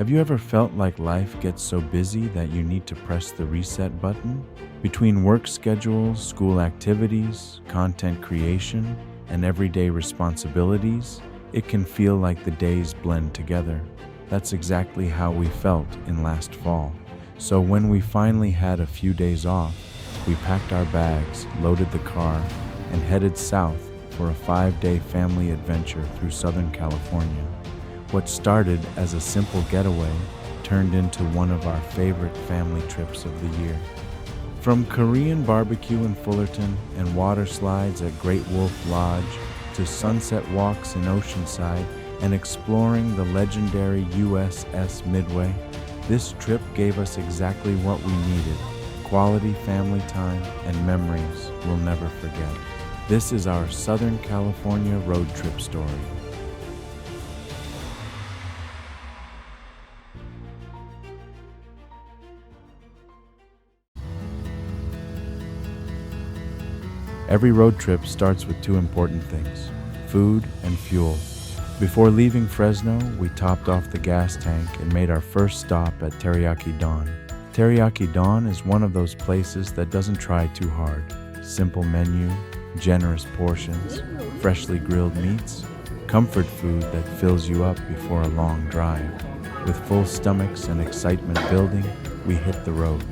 Have you ever felt like life gets so busy that you need to press the reset button? Between work schedules, school activities, content creation, and everyday responsibilities, it can feel like the days blend together. That's exactly how we felt in last fall. So when we finally had a few days off, we packed our bags, loaded the car, and headed south for a 5-day family adventure through Southern California. What started as a simple getaway turned into one of our favorite family trips of the year. From Korean BBQ in Fullerton and water slides at Great Wolf Lodge to sunset walks in Oceanside and exploring the legendary USS Midway, this trip gave us exactly what we needed: quality family time and memories we'll never forget. This is our Southern California road trip story. Every road trip starts with two important things: food and fuel. Before leaving Fresno, we topped off the gas tank and made our first stop at Teriyaki Don. Teriyaki Don is one of those places that doesn't try too hard. Simple menu, generous portions, freshly grilled meats, comfort food that fills you up before a long drive. With full stomachs and excitement building, we hit the road.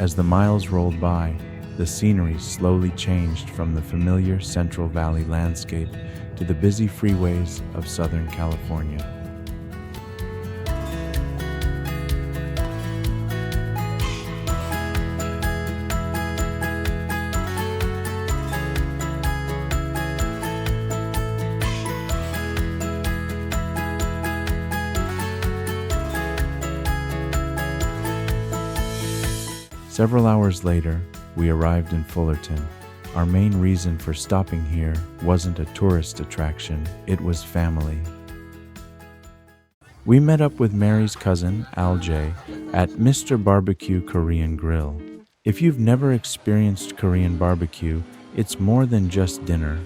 As the miles rolled by, the scenery slowly changed from the familiar Central Valley landscape to the busy freeways of Southern California. Several hours later, we arrived in Fullerton. Our main reason for stopping here wasn't a tourist attraction, it was family. We met up with Mary's cousin, Al J, at Mr. Barbecue Korean Grill. If you've never experienced Korean barbecue, it's more than just dinner.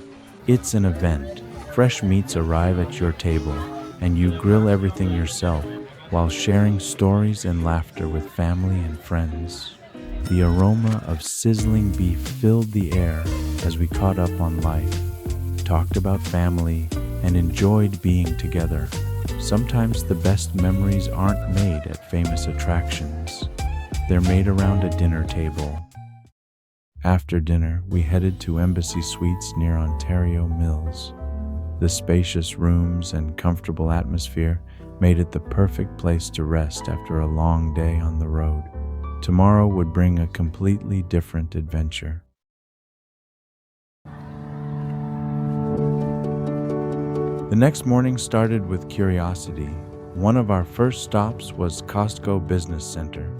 It's an event. Fresh meats arrive at your table, and you grill everything yourself while sharing stories and laughter with family and friends. The aroma of sizzling beef filled the air as we caught up on life, talked about family, and enjoyed being together. Sometimes the best memories aren't made at famous attractions. They're made around a dinner table. After dinner, we headed to Embassy Suites near Ontario Mills. The spacious rooms and comfortable atmosphere made it the perfect place to rest after a long day on the road. Tomorrow would bring a completely different adventure. The next morning started with curiosity. One of our first stops was Costco Business Center.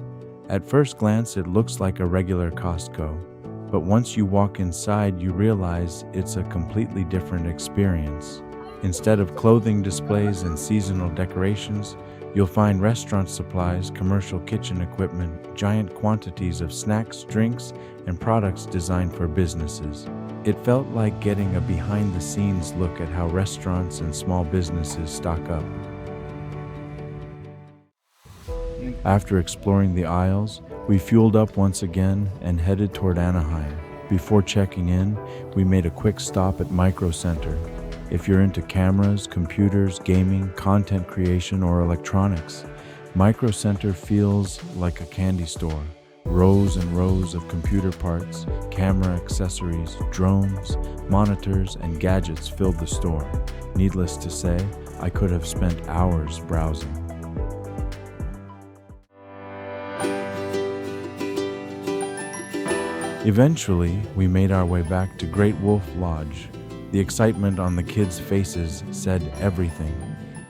At first glance, it looks like a regular Costco, but once you walk inside, you realize it's a completely different experience. Instead of clothing displays and seasonal decorations, you'll find restaurant supplies, commercial kitchen equipment, giant quantities of snacks, drinks, and products designed for businesses. It felt like getting a behind-the-scenes look at how restaurants and small businesses stock up. After exploring the aisles, we fueled up once again and headed toward Anaheim. Before checking in, we made a quick stop at Micro Center. If you're into cameras, computers, gaming, content creation, or electronics, Micro Center feels like a candy store. Rows and rows of computer parts, camera accessories, drones, monitors, and gadgets filled the store. Needless to say, I could have spent hours browsing. Eventually, we made our way back to Great Wolf Lodge. The excitement on the kids' faces said everything.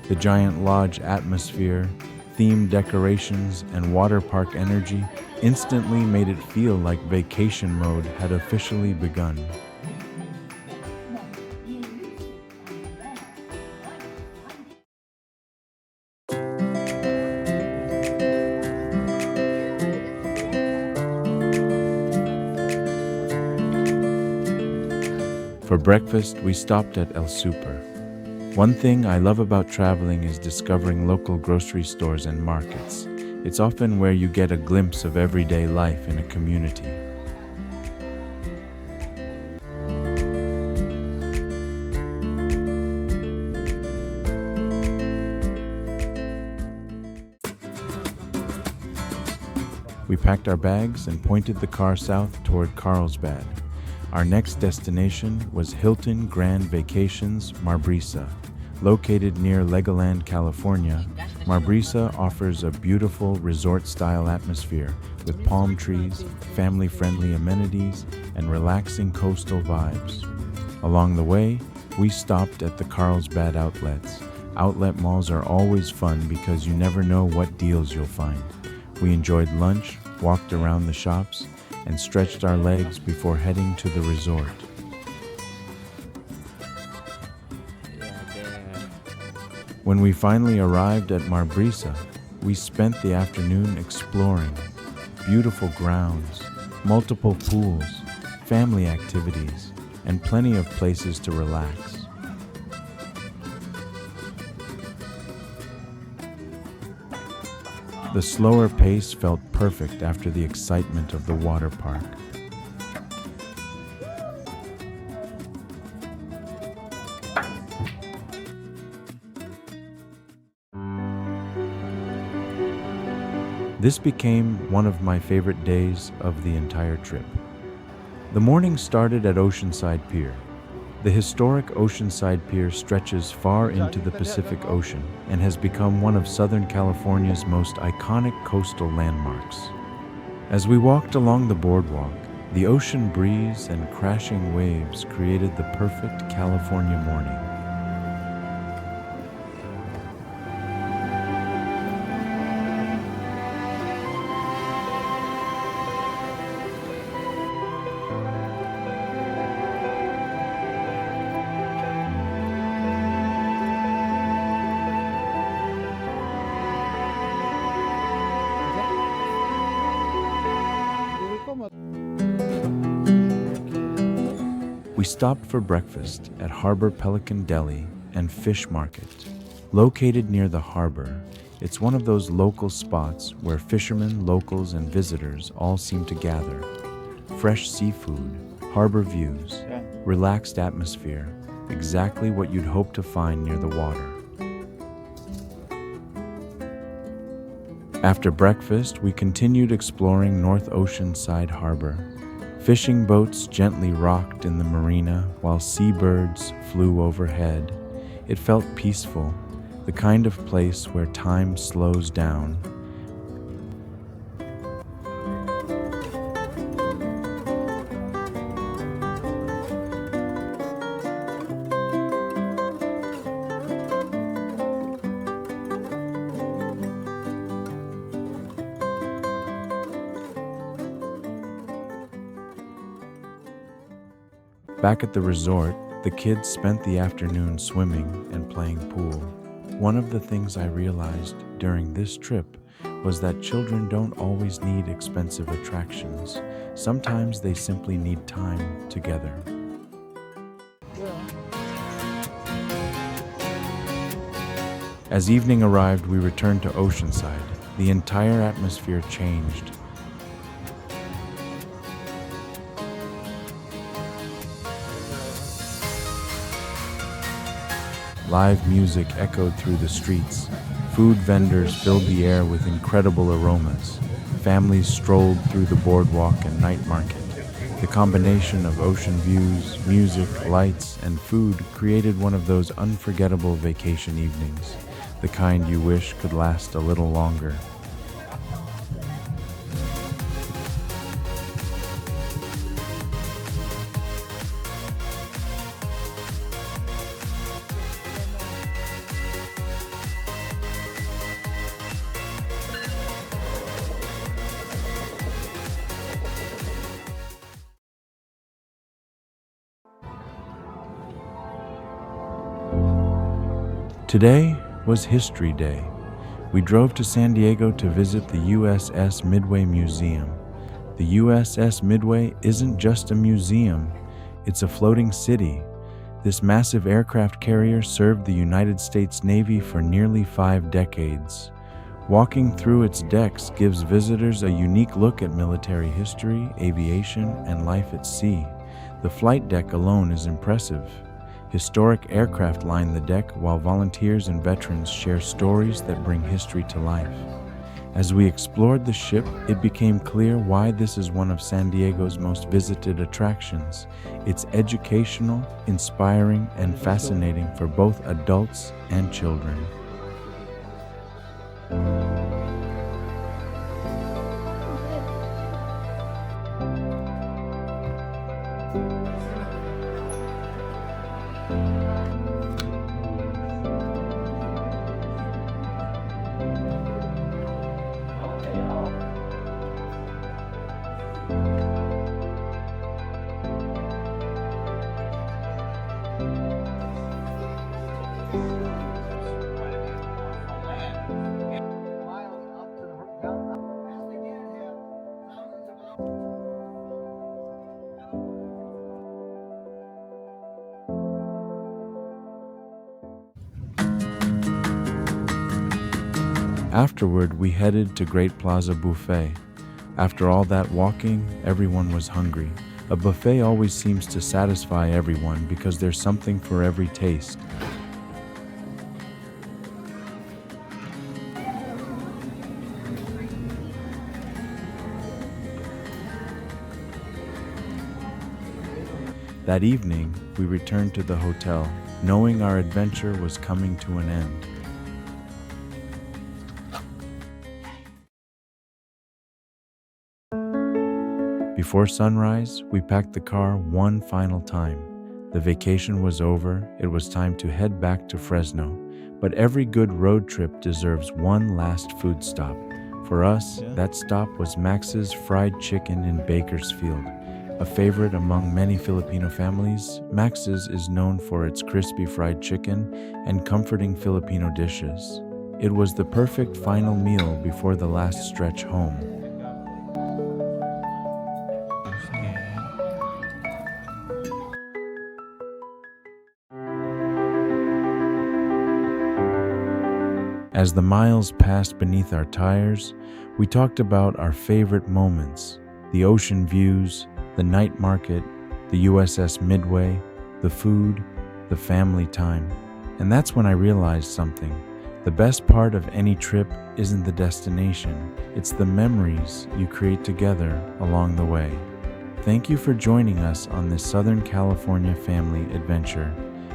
The giant lodge atmosphere, themed decorations, and water park energy instantly made it feel like vacation mode had officially begun. For breakfast, we stopped at El Super. One thing I love about traveling is discovering local grocery stores and markets. It's often where you get a glimpse of everyday life in a community. We packed our bags and pointed the car south toward Carlsbad. Our next destination was Hilton Grand Vacations MarBrisa. Located near Legoland, California, MarBrisa offers a beautiful resort-style atmosphere with palm trees, family-friendly amenities, and relaxing coastal vibes. Along the way, we stopped at the Carlsbad outlets. Outlet malls are always fun because you never know what deals you'll find. We enjoyed lunch, walked around the shops, and stretched our legs before heading to the resort. When we finally arrived at MarBrisa, we spent the afternoon exploring. Beautiful grounds, multiple pools, family activities, and plenty of places to relax. The slower pace felt perfect after the excitement of the water park. This became one of my favorite days of the entire trip. The morning started at Oceanside Pier. The historic Oceanside Pier stretches far into the Pacific Ocean and has become one of Southern California's most iconic coastal landmarks. As we walked along the boardwalk, the ocean breeze and crashing waves created the perfect California morning. We stopped for breakfast at Harbor Pelican Deli and Fish Market. Located near the harbor, it's one of those local spots where fishermen, locals, and visitors all seem to gather. Fresh seafood, harbor views, relaxed atmosphere, exactly what you'd hope to find near the water. After breakfast, we continued exploring North Oceanside Harbor. Fishing boats gently rocked in the marina while seabirds flew overhead. It felt peaceful, the kind of place where time slows down. Back at the resort, the kids spent the afternoon swimming and playing pool. One of the things I realized during this trip was that children don't always need expensive attractions. Sometimes they simply need time together. As evening arrived, we returned to Oceanside. The entire atmosphere changed. Live music echoed through the streets. Food vendors filled the air with incredible aromas. Families strolled through the boardwalk and night market. The combination of ocean views, music, lights, and food created one of those unforgettable vacation evenings, the kind you wish could last a little longer. Today was History Day. We drove to San Diego to visit the USS Midway Museum. The USS Midway isn't just a museum, it's a floating city. This massive aircraft carrier served the United States Navy for nearly 5 decades. Walking through its decks gives visitors a unique look at military history, aviation, and life at sea. The flight deck alone is impressive. Historic aircraft line the deck while volunteers and veterans share stories that bring history to life. As we explored the ship, it became clear why this is one of San Diego's most visited attractions. It's educational, inspiring, and fascinating for both adults and children. Afterward, we headed to Great Plaza Buffet. After all that walking, everyone was hungry. A buffet always seems to satisfy everyone because there's something for every taste. That evening, we returned to the hotel, knowing our adventure was coming to an end. Before sunrise, we packed the car one final time. The vacation was over, it was time to head back to Fresno. But every good road trip deserves one last food stop. For us, that stop was Max's Fried Chicken in Bakersfield. A favorite among many Filipino families, Max's is known for its crispy fried chicken and comforting Filipino dishes. It was the perfect final meal before the last stretch home. As the miles passed beneath our tires, we talked about our favorite moments: the ocean views, the night market, the USS Midway, the food, the family time. And that's when I realized something. The best part of any trip isn't the destination, it's the memories you create together along the way. Thank you for joining us on this Southern California family adventure.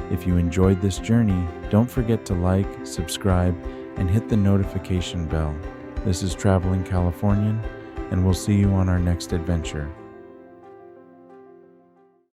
If you enjoyed this journey, don't forget to like, subscribe, and hit the notification bell. This is Traveling Californian, and we'll see you on our next adventure.